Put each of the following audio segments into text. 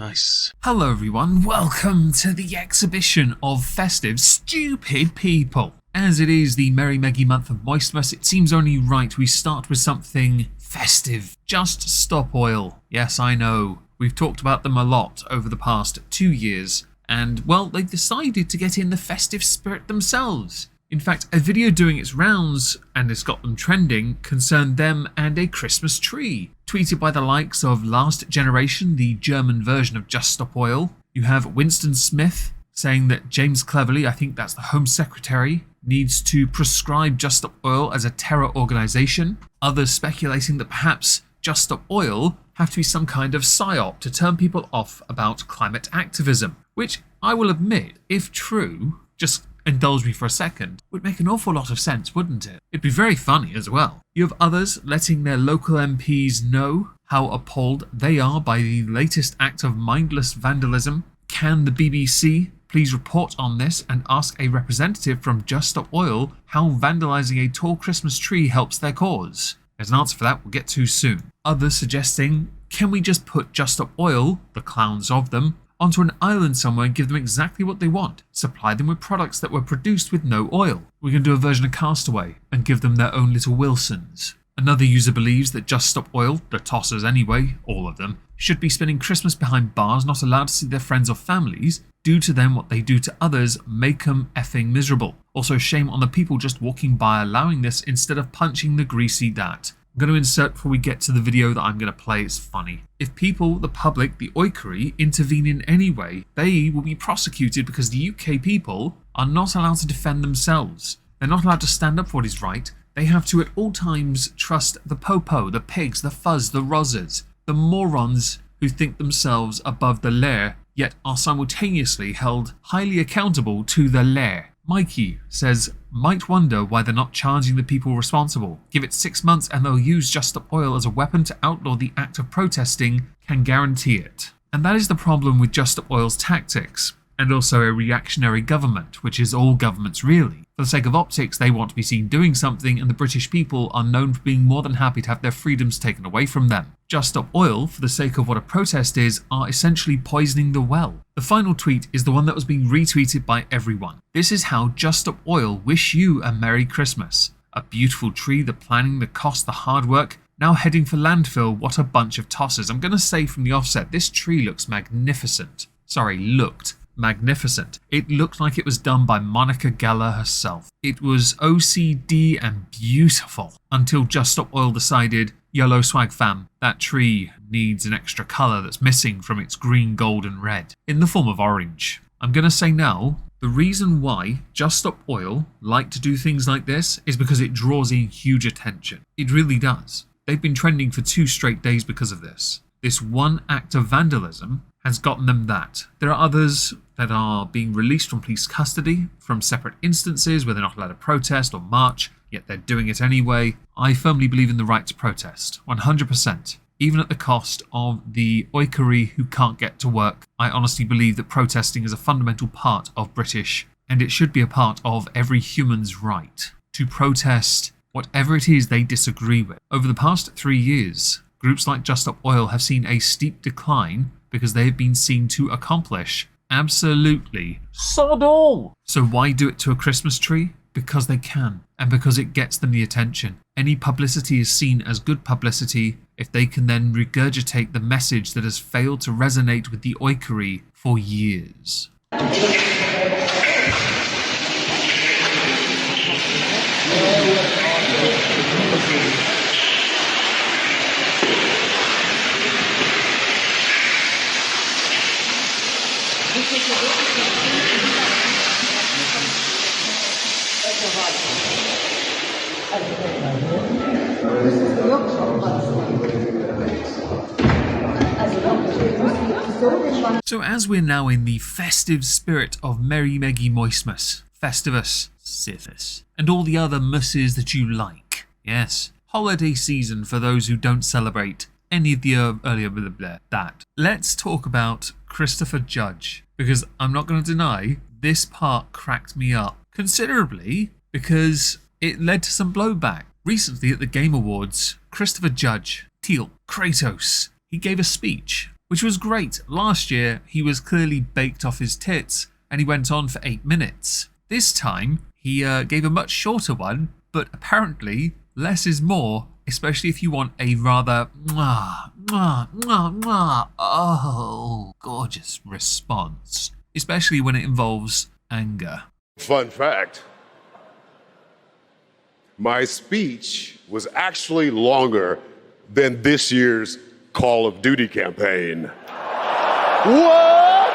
Nice. Hello everyone, welcome to the exhibition of festive, stupid people. As it is the Merry Meggy month of Moistmas, it seems only right we start with something festive. Just Stop Oil. Yes, I know. We've talked about them a lot over the past 2 years, and well, they've decided to get in the festive spirit themselves. In fact, a video doing its rounds, and it's got them trending, concerned them and a Christmas tree. Tweeted by the likes of Last Generation, the German version of Just Stop Oil. You have Winston Smith saying that James Cleverly, I think that's the Home Secretary, needs to prescribe Just Stop Oil as a terror organisation. Others speculating that perhaps Just Stop Oil have to be some kind of psyop to turn people off about climate activism, which I will admit, if true, just indulge me for a second, would make an awful lot of sense, wouldn't it? It'd be very funny as well. You have others letting their local MPs know how appalled they are by the latest act of mindless vandalism. Can the BBC please report on this and ask a representative from Just Stop Oil how vandalising a tall Christmas tree helps their cause? There's an answer for that we'll get to soon. Others suggesting, can we just put Just Stop Oil, the clowns of them, onto an island somewhere and give them exactly what they want. Supply them with products that were produced with no oil. We can do a version of Castaway and give them their own little Wilsons. Another user believes that Just Stop Oil, the tossers anyway, all of them, should be spending Christmas behind bars, not allowed to see their friends or families. Do to them what they do to others, make them effing miserable. Also shame on the people just walking by allowing this instead of punching the greasy dat. I'm going to insert before we get to the video that I'm going to play. It's funny. If people, the public, the oikari, intervene in any way, they will be prosecuted because the UK people are not allowed to defend themselves. They're not allowed to stand up for what is right. They have to at all times trust the popo, the pigs, the fuzz, the rozzers, the morons who think themselves above the law, yet are simultaneously held highly accountable to the law. Mikey says, might wonder why they're not charging the people responsible. Give it 6 months and they'll use Just Stop Oil as a weapon to outlaw the act of protesting, can guarantee it. And that is the problem with Just Stop Oil's tactics, and also a reactionary government, which is all governments really. For the sake of optics, they want to be seen doing something, and the British people are known for being more than happy to have their freedoms taken away from them. Just Stop Oil, for the sake of what a protest is, are essentially poisoning the well. The final tweet is the one that was being retweeted by everyone. This is how Just Stop Oil wish you a Merry Christmas. A beautiful tree, the planning, the cost, the hard work, now heading for landfill. What a bunch of tossers. I'm going to say from the offset, this tree looks magnificent. Sorry, looked magnificent. It looked like it was done by Monica Geller herself. It was OCD and beautiful until Just Stop Oil decided, YOLO swag fam, that tree needs an extra colour that's missing from its green, gold and red, in the form of orange. I'm going to say now, the reason why Just Stop Oil like to do things like this is because it draws in huge attention. It really does. They've been trending for 2 straight days because of this. This one act of vandalism has gotten them that. There are others that are being released from police custody from separate instances where they're not allowed to protest or march, yet they're doing it anyway. I firmly believe in the right to protest, 100%. Even at the cost of the oikari who can't get to work. I honestly believe that protesting is a fundamental part of British, and it should be a part of every human's right to protest whatever it is they disagree with. Over the past 3 years, groups like Just Stop Oil have seen a steep decline because they have been seen to accomplish absolutely sod all. So why do it to a Christmas tree? Because they can, and because it gets them the attention. Any publicity is seen as good publicity if they can then regurgitate the message that has failed to resonate with the oikari for years. So as we're now in the festive spirit of Merry Meggy Moistmas, Festivus, Sithis, and all the other musses that you like, yes, holiday season for those who don't celebrate any of the earlier blah, blah, blah, that. Let's talk about Christopher Judge, because I'm not going to deny this part cracked me up considerably because it led to some blowback. Recently at the Game Awards, Christopher Judge, Teal, Kratos, he gave a speech which was great. Last year, he was clearly baked off his tits, and he went on for 8 minutes. This time, he gave a much shorter one, but apparently less is more, especially if you want a rather gorgeous response, especially when it involves anger. Fun fact, my speech was actually longer than this year's Call of Duty campaign. What?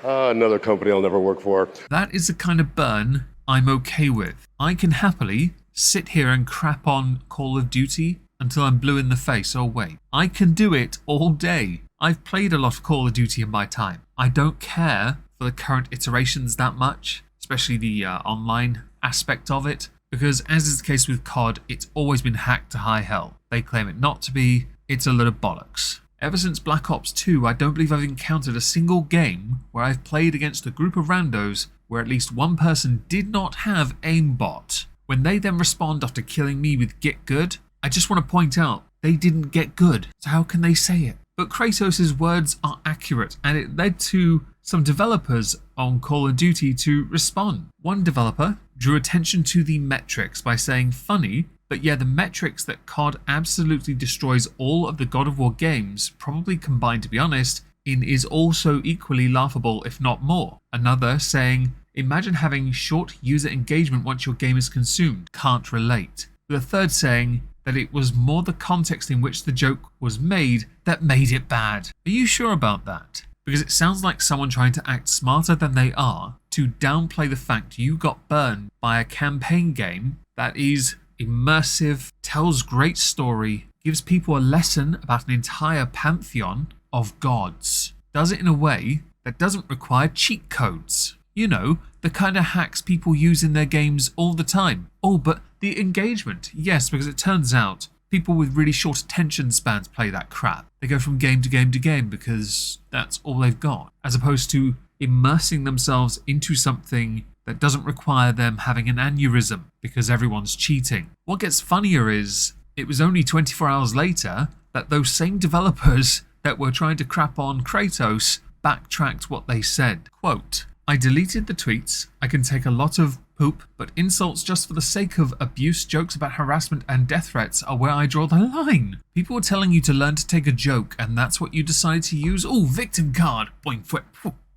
Another company I'll never work for. That is the kind of burn I'm okay with. I can happily sit here and crap on Call of Duty until I'm blue in the face. Oh wait, I can do it all day. I've played a lot of Call of Duty in my time. I don't care for the current iterations that much, especially the online aspect of it, because as is the case with COD, it's always been hacked to high hell. They claim it not to be. It's a lot of bollocks. Ever since Black Ops 2, I don't believe I've encountered a single game where I've played against a group of randos where at least one person did not have aimbot. When they then respond after killing me with get good, I just want to point out they didn't get good, so how can they say it? But Kratos' words are accurate, and it led to some developers on Call of Duty to respond. One developer drew attention to the metrics by saying, funny, but yeah, the metrics that COD absolutely destroys all of the God of War games, probably combined to be honest, in is also equally laughable, if not more. Another saying, imagine having short user engagement once your game is consumed, can't relate. With a third saying that it was more the context in which the joke was made that made it bad. Are you sure about that? Because it sounds like someone trying to act smarter than they are to downplay the fact you got burned by a campaign game that is immersive, tells great story, gives people a lesson about an entire pantheon of gods. Does it in a way that doesn't require cheat codes. You know, the kind of hacks people use in their games all the time. Oh, but the engagement. Yes, because it turns out people with really short attention spans play that crap. They go from game to game to game because that's all they've got, as opposed to immersing themselves into something that doesn't require them having an aneurysm because everyone's cheating. What gets funnier is it was only 24 hours later that those same developers that were trying to crap on Kratos backtracked what they said. Quote, I deleted the tweets. I can take a lot of poop, but insults just for the sake of abuse, jokes about harassment and death threats are where I draw the line. People were telling you to learn to take a joke and that's what you decided to use? Oh, victim card. Boing, foot.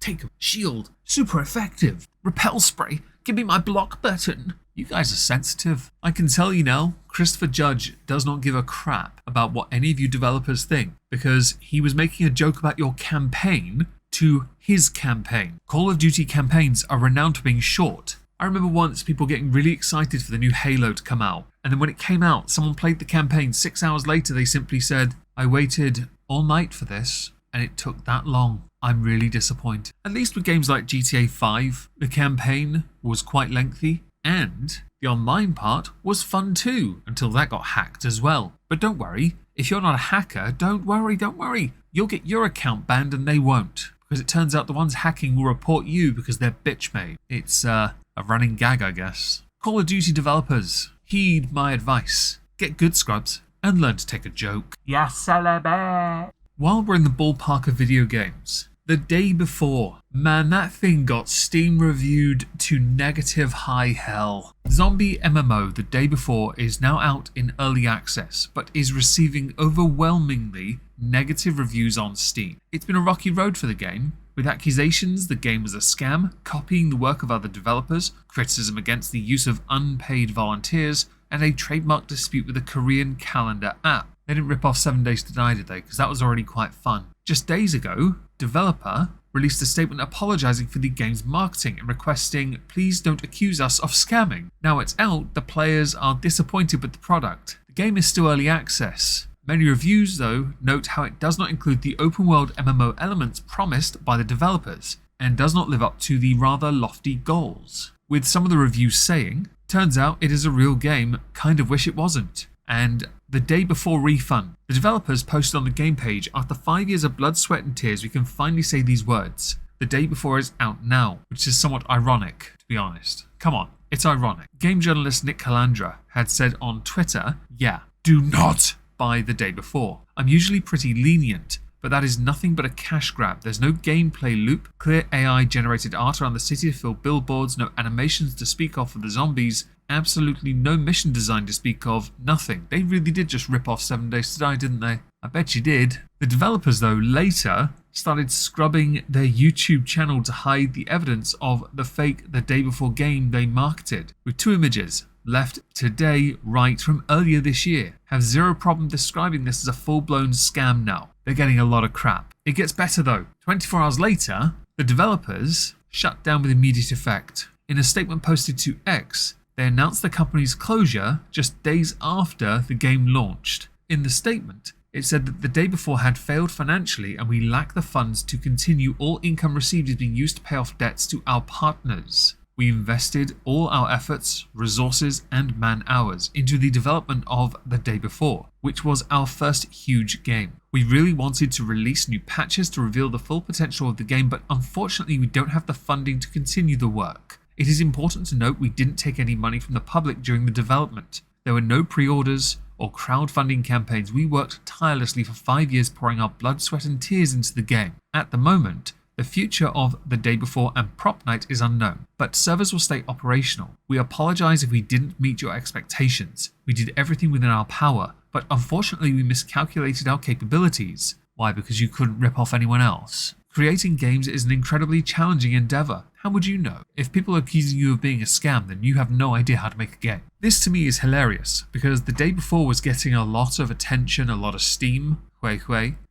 Take a shield. Super effective. Repel spray. Give me my block button. You guys are sensitive. I can tell you now, Christopher Judge does not give a crap about what any of you developers think because he was making a joke about your campaign to his campaign. Call of Duty campaigns are renowned for being short. I remember once people getting really excited for the new Halo to come out, and then when it came out, someone played the campaign. 6 hours later, they simply said, I waited all night for this, and it took that long. I'm really disappointed. At least with games like GTA 5, the campaign was quite lengthy, and the online part was fun too, until that got hacked as well. But don't worry, if you're not a hacker, don't worry. You'll get your account banned and they won't, because it turns out the ones hacking will report you because they're bitch made. It's a running gag, I guess. Call of Duty developers, heed my advice. Get good, scrubs, and learn to take a joke. Yes, celebrate. While we're in the ballpark of video games, the day before, man, that thing got Steam reviewed to negative high hell. Zombie MMO The Day Before is now out in early access, but is receiving overwhelmingly negative reviews on Steam. It's been a rocky road for the game, with accusations the game was a scam, copying the work of other developers, criticism against the use of unpaid volunteers, and a trademark dispute with a Korean calendar app. They didn't rip off 7 Days to Die, did they? Because that was already quite fun. Just days ago, developer released a statement apologizing for the game's marketing and requesting, please don't accuse us of scamming. Now it's out, the players are disappointed with the product. The game is still early access. Many reviews, though, note how it does not include the open world MMO elements promised by the developers and does not live up to the rather lofty goals. With some of the reviews saying, turns out it is a real game, kind of wish it wasn't. And the day before refund, the developers posted on the game page, after 5 years of blood, sweat and tears, we can finally say these words. The day before is out now, which is somewhat ironic, to be honest. Come on, It's ironic. Game journalist Nick Calandra had said on Twitter, yeah, do not buy the day before. I'm usually pretty lenient, but that is nothing but a cash grab. There's no gameplay loop, clear AI generated art around the city to fill billboards, no animations to speak of for the zombies, absolutely no mission design to speak of, nothing. They really did just rip off 7 Days to Die, didn't they? I bet you did. The developers, though, later started scrubbing their YouTube channel to hide the evidence of the fake The Day Before game they marketed, with 2 images left today, right from earlier this year. Have zero problem describing this as a full-blown scam now. They're getting a lot of crap. It gets better though. 24 hours later, the developers shut down with immediate effect. In a statement posted to X, they announced the company's closure just days after the game launched. In the statement, it said that The Day Before had failed financially and we lack the funds to continue. All income received is being used to pay off debts to our partners. We invested all our efforts, resources, and man-hours into the development of The Day Before, which was our first huge game. We really wanted to release new patches to reveal the full potential of the game, but unfortunately we don't have the funding to continue the work. It is important to note we didn't take any money from the public during the development. There were no pre-orders or crowdfunding campaigns. We worked tirelessly for 5 years, pouring our blood, sweat, and tears into the game. At the moment, the future of The Day Before and Prop Night is unknown, but servers will stay operational. We apologize if we didn't meet your expectations. We did everything within our power, but unfortunately we miscalculated our capabilities. Why? Because you couldn't rip off anyone else. Creating games is an incredibly challenging endeavor. How would you know? If people are accusing you of being a scam, then you have no idea how to make a game. This to me is hilarious, because The Day Before was getting a lot of attention, a lot of steam.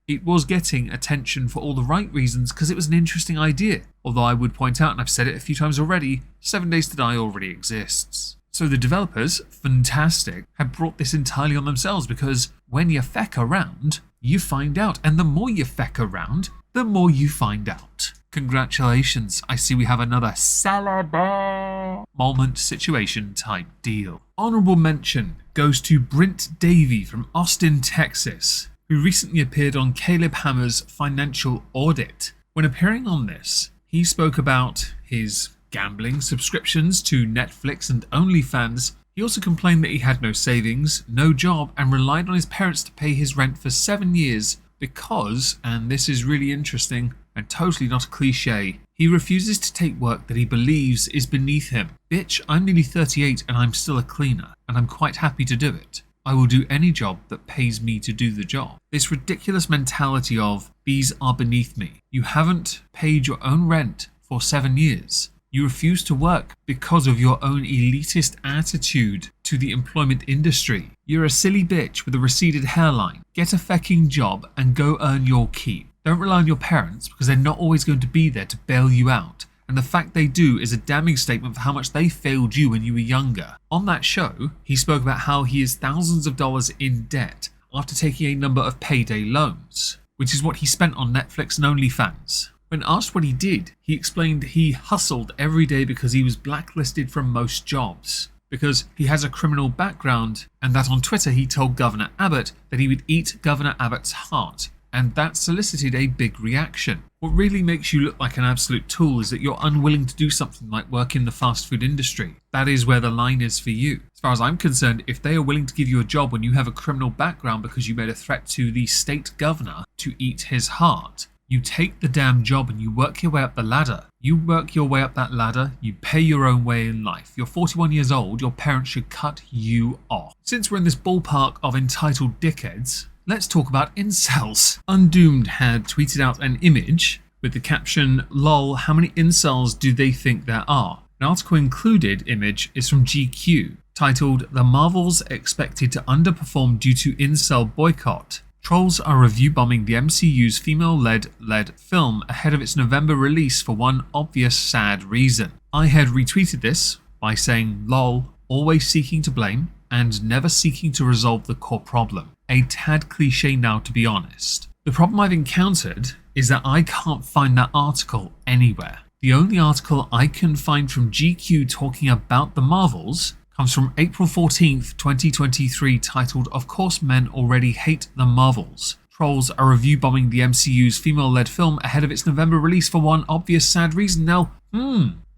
It was getting attention for all the right reasons because it was an interesting idea. Although I would point out, and I've said it a few times already, 7 Days to Die already exists. So the developers, fantastic, had brought this entirely on themselves because when you feck around, you find out. And the more you feck around, the more you find out. Congratulations, I see we have another Salabah moment situation type deal. Honorable mention goes to Brent Davey from Austin, Texas, who recently appeared on Caleb Hammer's Financial Audit. When appearing on this, he spoke about his gambling subscriptions to Netflix and OnlyFans. He also complained that he had no savings, no job, and relied on his parents to pay his rent for 7 years because, and this is really interesting and totally not a cliche, he refuses to take work that he believes is beneath him. Bitch, I'm nearly 38 and I'm still a cleaner, and I'm quite happy to do it. I will do any job that pays me to do the job. This ridiculous mentality of, these are beneath me. You haven't paid your own rent for 7 years. You refuse to work because of your own elitist attitude to the employment industry. You're a silly bitch with a receded hairline. Get a fecking job and go earn your keep. Don't rely on your parents because they're not always going to be there to bail you out. And the fact they do is a damning statement for how much they failed you when you were younger. On that show, he spoke about how he is thousands of dollars in debt after taking a number of payday loans, which is what he spent on Netflix and OnlyFans. When asked what he did, he explained he hustled every day because he was blacklisted from most jobs, because he has a criminal background, and that on Twitter he told Governor Abbott that he would eat Governor Abbott's heart, and that solicited a big reaction. What really makes you look like an absolute tool is that you're unwilling to do something like work in the fast food industry. That is where the line is for you. As far as I'm concerned, if they are willing to give you a job when you have a criminal background because you made a threat to the state governor to eat his heart, you take the damn job and you work your way up the ladder. You work your way up that ladder, you pay your own way in life. You're 41 years old, your parents should cut you off. Since we're in this ballpark of entitled dickheads, let's talk about incels. Undoomed had tweeted out an image with the caption, "Lol, how many incels do they think there are?" An article included image is from GQ, titled, "The Marvels Expected to Underperform Due to Incel Boycott. Trolls are review bombing the MCU's female-led film ahead of its November release for one obvious sad reason." I had retweeted this by saying, "Lol, always seeking to blame and never seeking to resolve the core problem." A tad cliche now, to be honest. The problem I've encountered is that I can't find that article anywhere. The only article I can find from GQ talking about the Marvels comes from April 14th, 2023, titled, "Of Course Men Already Hate the Marvels. Trolls are review bombing the MCU's female-led film ahead of its November release for one obvious sad reason." Now,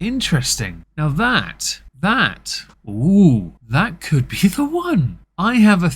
interesting. Now that That could be the one. I have a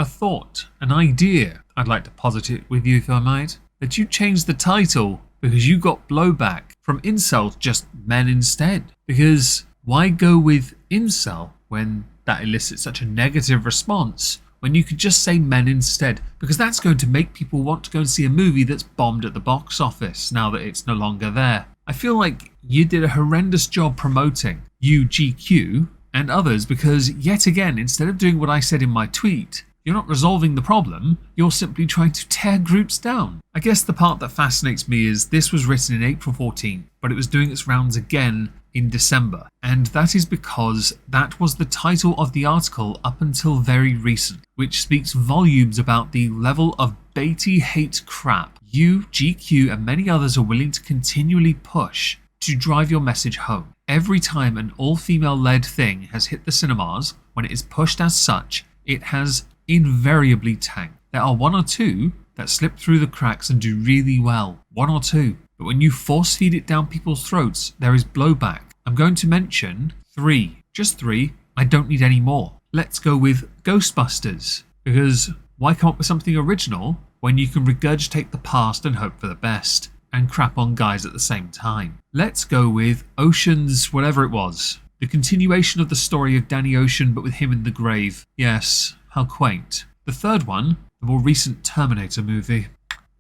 thought, an idea. I'd like to posit it with you if I might. That you changed the title because you got blowback from incel to just men instead. Because why go with incel when that elicits such a negative response when you could just say men instead? Because that's going to make people want to go and see a movie that's bombed at the box office now that it's no longer there. I feel like you did a horrendous job promoting UGQ and others because, yet again, instead of doing what I said in my tweet, you're not resolving the problem, you're simply trying to tear groups down. I guess the part that fascinates me is this was written in April 14th, but it was doing its rounds again in December. And that is because that was the title of the article up until very recent, which speaks volumes about the level of baity hate crap you, GQ, and many others are willing to continually push to drive your message home. Every time an all-female led thing has hit the cinemas, when it is pushed as such, it has invariably tanked. There are one or two that slip through the cracks and do really well. One or two. But when you force feed it down people's throats, there is blowback. I'm going to mention 3. Just 3. I don't need any more. Let's go with Ghostbusters. Because why come up with something original when you can regurgitate the past and hope for the best? And crap on guys at the same time. Let's go with Ocean's whatever it was. The continuation of the story of Danny Ocean but with him in the grave. Yes, how quaint. The third one, the more recent Terminator movie.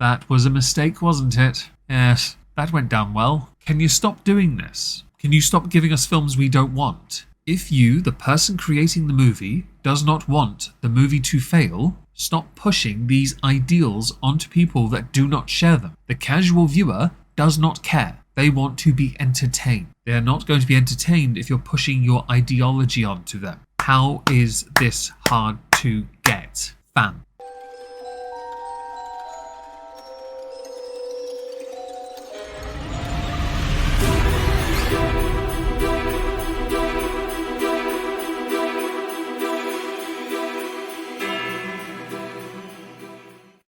That was a mistake, wasn't it? Yes, that went down well. Can you stop doing this? Can you stop giving us films we don't want? If you, the person creating the movie, does not want the movie to fail, stop pushing these ideals onto people that do not share them. The casual viewer does not care. They want to be entertained. They are not going to be entertained if you're pushing your ideology onto them. How is this hard to get, fam?